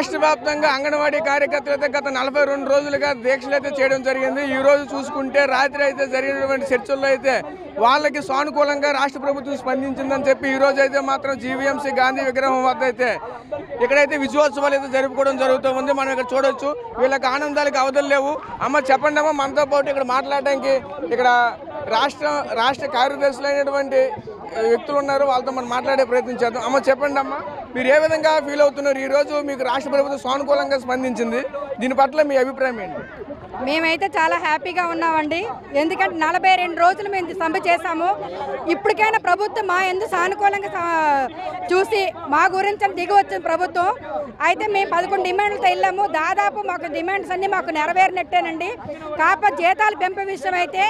రాష్ట్ర వ్యాప్తంగా అంగన్వాడీ కార్యకర్తలు అయితే గత 42 రోజులుగా దీక్షలు అయితే చేయడం జరిగింది. ఈ రోజు చూసుకుంటే రాత్రి అయితే జరిగినటువంటి చర్చల్లో అయితే వాళ్ళకి సానుకూలంగా రాష్ట్ర ప్రభుత్వం స్పందించిందని చెప్పి ఈ రోజు అయితే మాత్రం జీవీఎంసీ గాంధీ విగ్రహం వద్ద అయితే ఇక్కడైతే విజయోత్సవాలు అయితే జరుపుకోవడం జరుగుతుంది. మనం ఇక్కడ చూడొచ్చు. వీళ్ళకి ఆనందాలకు అవధులు లేవు. అమ్మ చెప్పండి అమ్మ, మనతో పాటు ఇక్కడ మాట్లాడడానికి ఇక్కడ రాష్ట్ర కార్యదర్శులు అయినటువంటి వ్యక్తులు ఉన్నారు. వాళ్ళతో మనం మాట్లాడే ప్రయత్నం చేద్దాం. అమ్మ చెప్పండి అమ్మ, మీరు ఏ విధంగా ఫీల్ అవుతున్నారు? ఈ రోజు మీకు రాష్ట్ర ప్రభుత్వం సానుకూలంగా స్పందించింది, దీని పట్ల మీ అభిప్రాయం ఏంటి? మేమైతే చాలా హ్యాపీగా ఉన్నామండి. ఎందుకంటే 42 రోజులు మేము సమ్మె చేశాము. ఇప్పటికైనా ప్రభుత్వం మా ఎందుకు సానుకూలంగా చూసి మా గురించి దిగి వచ్చింది ప్రభుత్వం. అయితే మేము 11 డిమాండ్లతో వెళ్ళాము. దాదాపు మాకు డిమాండ్స్ అన్నీ మాకు నెరవేరినట్టేనండి. కాకపోతే జీతాలు పెంపు విషయం అయితే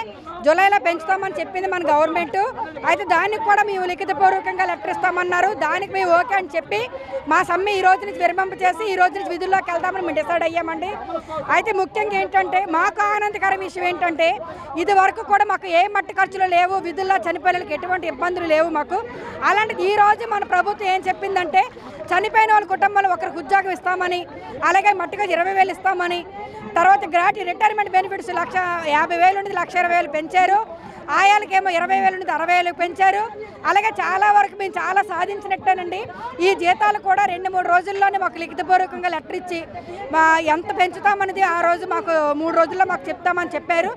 జూలైలో పెంచుతామని చెప్పింది మన గవర్నమెంట్. అయితే దానికి కూడా మేము లిఖితపూర్వకంగా లెటర్ ఇస్తామన్నారు. దానికి మేము ఓకే అని చెప్పి మా సమ్మె ఈ రోజు నుంచి విరమింప చేసి ఈ రోజు నుంచి విధుల్లోకి వెళ్దామని మేము డిసైడ్ అయ్యామండి. అయితే ముఖ్యంగా ఏంటంటే మాకు ఆనందకర విషయం ఏంటంటే ఇది వరకు కూడా మాకు ఏ మట్టి ఖర్చులు లేవు, విధుల్లో చనిపోయిన ఎటువంటి ఇబ్బందులు లేవు మాకు. అలాంటిది ఈ రోజు మన ప్రభుత్వం ఏం చెప్పిందంటే చనిపోయిన వాళ్ళ కుటుంబంలో ఒకరికి ఉద్యోగం ఇస్తామని, అలాగే మట్టిగా 20,000 ఇస్తామని, తర్వాత రిటైర్మెంట్ బెనిఫిట్స్ 1,50,000 నుండి 1,20,000 పెంచారు. ఆయాలకేమో 20,000 నుండి 60,000 పెంచారు. అలాగే చాలా వరకు మేము చాలా సాధించినట్టేనండి. ఈ జీతాలు కూడా 2-3 రోజుల్లోనే మాకు లిఖితపూర్వకంగా లెటర్ ఇచ్చి ఎంత పెంచుతామనేది ఆ రోజు మాకు 3 రోజుల్లో మాకు చెప్తామని చెప్పారు.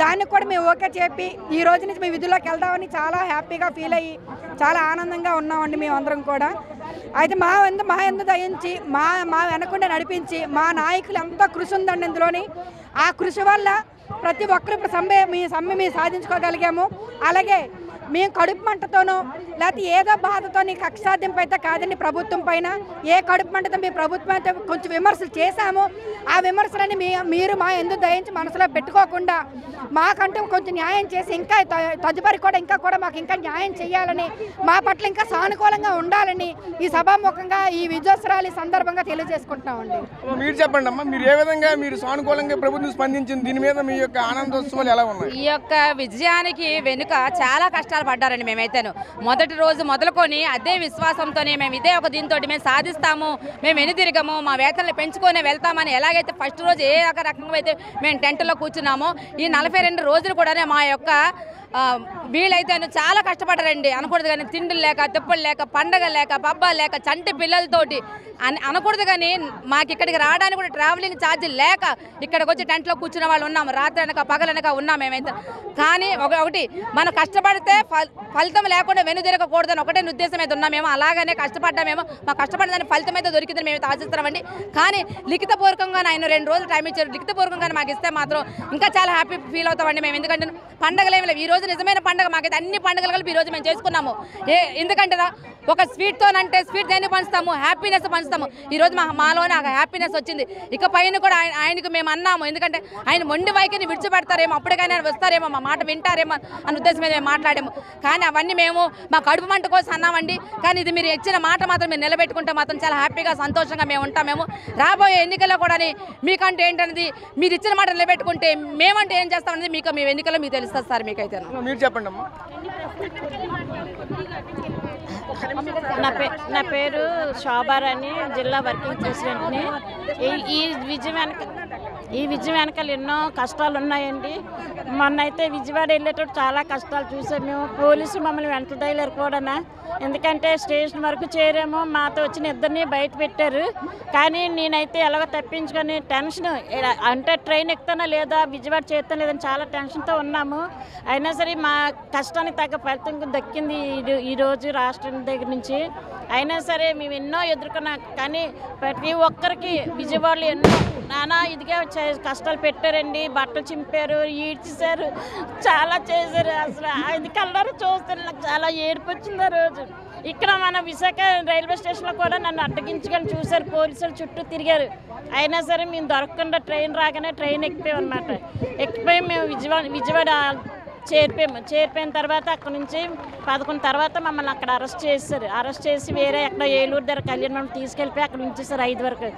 దానికి కూడా మేము ఓకే చెప్పి ఈ రోజు నుంచి మేము విధుల్లోకి వెళ్దామని చాలా హ్యాపీగా ఫీల్ అయ్యి చాలా ఆనందంగా ఉన్నామండి మేమందరం కూడా. అయితే మా ఎందు దయించి మా వెనకుండా నడిపించి మా నాయకులు ఎంతో కృషి ఉందండి ఇందులోని. ఆ కృషి వల్ల ప్రతి ఒక్కరు ఇప్పుడు సమ్మె మేము సాధించుకోగలిగాము. అలాగే మేము కడుపు మంటతోనో లేకపోతే ఏదో బాధతో కక్ష సాధింపు అయితే కాదండి ప్రభుత్వం పైన. ఏ కడుపు మంటతో మీ ప్రభుత్వం అయితే కొంచెం విమర్శలు చేశాము. ఆ విమర్శలని మీరు మా ఎందుకు దయించి మనసులో పెట్టుకోకుండా మాకంటూ కొంచెం న్యాయం చేసి ఇంకా తదుపరి కూడా ఇంకా మాకు ఇంకా న్యాయం చేయాలని, మా పట్ల ఇంకా సానుకూలంగా ఉండాలని ఈ సభాముఖంగా ఈ విజయోత్సవాల సందర్భంగా తెలియజేసుకుంటున్నామండి. మీరు చెప్పండి అమ్మా, మీరు ఏ విధంగా మీరు సానుకూలంగా ప్రభుత్వం స్పందించింది, దీని మీద మీ యొక్క ఆనందోత్సవాలు ఎలా ఉన్నాయి? ఈ యొక్క విజయానికి వెనుక చాలా కష్టాలు పడ్డారండి. మేమైతేను మొదటి రోజు మొదలుకొని అదే విశ్వాసంతోనే మేము ఇదే ఒక దీంతో మేము సాధిస్తాము, మేము వెనుదిరిగము, మా వేతనలు పెంచుకొని వెళ్తామని ఎలాగైతే ఫస్ట్ రోజు ఏ రకంగా అయితే మేము టెంట్లో కూర్చున్నామో ఈ 42 రోజులు కూడా మా యొక్క వీళ్ళైతే చాలా కష్టపడ్డారండి. అనకూడదు కానీ తిండులు లేక, తిప్పలు లేక, పండగ లేక, పబ్బాలు లేక, చంటి పిల్లలతోటి అనకూడదు కానీ మాకు ఇక్కడికి రావడానికి కూడా ట్రావెలింగ్ ఛార్జీలు లేక ఇక్కడికి వచ్చి టెంట్లో కూర్చున్న వాళ్ళు ఉన్నాము. రాత్రి అనక పగలనక ఉన్నాం మేమైతే. కానీ ఒకటి మనం కష్టపడితే ఫలితం లేకుండా వెనుదిరగకూడదని ఒకటే ఉద్దేశం అయితే ఉన్నామేమో. అలాగనే కష్టపడ్డామేమో, మా కష్టపడదని ఫలితం అయితే దొరికిందని మేమైతే ఆశిస్తున్నామండి. కానీ లిఖితపూర్వకంగా ఆయన 2 రోజులు టైం ఇచ్చారు. లిఖితపూర్వకంగా మాకు ఇస్తే మాత్రం ఇంకా చాలా హ్యాపీ ఫీల్ అవుతామండి మేము. ఎందుకంటే పండగలు ఏమి లేవు. ఈ రోజు నిజమైన పండుగ మాకైతే అన్ని పండుగలు కలిపి ఈ రోజు మేము చేసుకున్నాము. ఎందుకంటే ఒక స్వీట్తోనంటే స్వీట్ దేన్ని పంచుతాము, హ్యాపీనెస్ పంచుతాము. ఈరోజు మాలోనే ఆ హ్యాపీనెస్ వచ్చింది. ఇక పైన కూడా ఆయనకు మేము అన్నాము, ఎందుకంటే ఆయన మొండి వైఖరిని విడిచిపెడతారేమో, అప్పటికైనా వస్తారేమో, మా మాట వింటారేమో అన్న ఉద్దేశం మీద మేము మాట్లాడాము. కానీ అవన్నీ మేము మా కడుపు మంట కోసం అన్నామండి. కానీ ఇది మీరు ఇచ్చిన మాట మాత్రం మీరు నిలబెట్టుకుంటే మాత్రం చాలా హ్యాపీగా సంతోషంగా మేము ఉంటామేమో. రాబోయే ఎన్నికల్లో కూడా మీకంటే ఏంటనేది మీరు ఇచ్చిన మాట నిలబెట్టుకుంటే మేమంటే ఏం చేస్తామనేది మీకు మీ ఎన్నికల్లో మీకు తెలుస్తుంది సార్. మీకైతే మీరు చెప్పండి అమ్మా. నా పేరు శోభారాణి, జిల్లా వర్కింగ్ ప్రెసిడెంట్ని. ఈ విజయం వెనకాల ఎన్నో కష్టాలు ఉన్నాయండి. మొన్న అయితే విజయవాడ వెళ్ళేటప్పుడు చాలా కష్టాలు చూసాం మేము. పోలీసు మమ్మల్ని వెంటడలేరు కూడా. ఎందుకంటే స్టేషన్ వరకు చేరాము, మాతో వచ్చిన 2 బయట పెట్టారు. కానీ నేనైతే ఎలాగో తప్పించుకొని టెన్షన్, అంటే ట్రైన్ ఎక్కుతానా లేదా, విజయవాడ చేస్తాను లేదని చాలా టెన్షన్తో ఉన్నాము. అయినా సరే మా కష్టానికి తగ్గ ఫలితం దక్కింది ఈరోజు రాష్ట్రం దగ్గర నుంచి. అయినా సరే మేము ఎన్నో ఎదుర్కొన్నాం. కానీ ప్రతి ఒక్కరికి విజయవాడలో ఎన్నో నానా ఇదిగా కష్టాలు పెట్టారండి. బట్టలు చింపారు, ఈడ్చేశారు, చాలా చేశారు. అసలు అది కలర్ చూస్తే నాకు చాలా ఏడుపు వచ్చింది ఆ రోజు. ఇక్కడ మన విశాఖ రైల్వే స్టేషన్లో కూడా నన్ను అడ్డగించుకొని చూశారు, పోలీసులు చుట్టూ తిరిగారు. అయినా సరే మేము దొరకకుండా ట్రైన్ రాగానే ట్రైన్ ఎక్కిపోయాం అన్నమాట. ఎక్కిపోయి మేము విజయవాడ చేరిపోయిన తర్వాత అక్కడ నుంచి 11 తర్వాత మమ్మల్ని అక్కడ అరెస్ట్ చేసి వేరే ఎక్కడ ఏలూరు దగ్గర కళ్యాణం తీసుకెళ్ళిపోయి అక్కడ ఉంచేసారు 5 వరకు.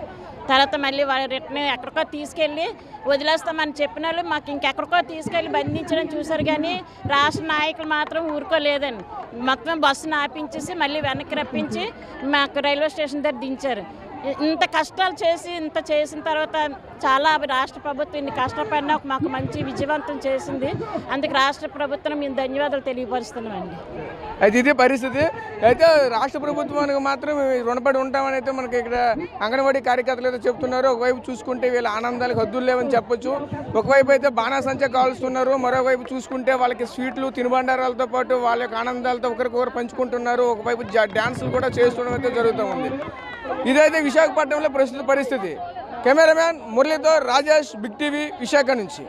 తర్వాత మళ్ళీ వాళ్ళు రిటర్న్ ఎక్కడికో తీసుకెళ్ళి వదిలేస్తామని చెప్పిన వాళ్ళు మాకు ఇంకెక్కడికో తీసుకెళ్ళి బంధించడం చూశారు. కానీ రాష్ట్ర నాయకులు మాత్రం ఊరుకోలేదండి. మొత్తం బస్సును ఆపించేసి మళ్ళీ వెనక్కి రప్పించి మాకు రైల్వే స్టేషన్ దగ్గర దించారు. ఇంత కష్టాలు చేసి ఇంత చేసిన తర్వాత చాలా రాష్ట్ర ప్రభుత్వం ఇన్ని కష్టపడినా మాకు మంచి విజయవంతం చేసింది. అందుకు రాష్ట్ర ప్రభుత్వం మేము ధన్యవాదాలు తెలియపరుస్తున్నామండి. అయితే ఇది పరిస్థితి. అయితే రాష్ట్ర ప్రభుత్వానికి మాత్రం రుణపడి ఉంటామని అయితే మనకి ఇక్కడ అంగన్వాడీ కార్యకర్తలు అయితే చెప్తున్నారు. ఒకవైపు చూసుకుంటే వీళ్ళ ఆనందాలకు హద్దులు లేవని చెప్పొచ్చు. ఒకవైపు అయితే బాణాసంచా కాలుస్తున్నారు, మరోవైపు చూసుకుంటే వాళ్ళకి స్వీట్లు తినుబండారాలతో పాటు వాళ్ళ యొక్క ఆనందాలతో ఒకరికొకరు పంచుకుంటున్నారు. ఒకవైపు డ్యాన్సులు కూడా చేస్తుండడం అయితే జరుగుతూ ఉంది. ఇదైతే విశాఖపట్నంలో ప్రస్తుత పరిస్థితి. కెమెరామ్యాన్ మురళీతో రాజేష్, బిగ్ టీవీ, విశాఖ నుంచి.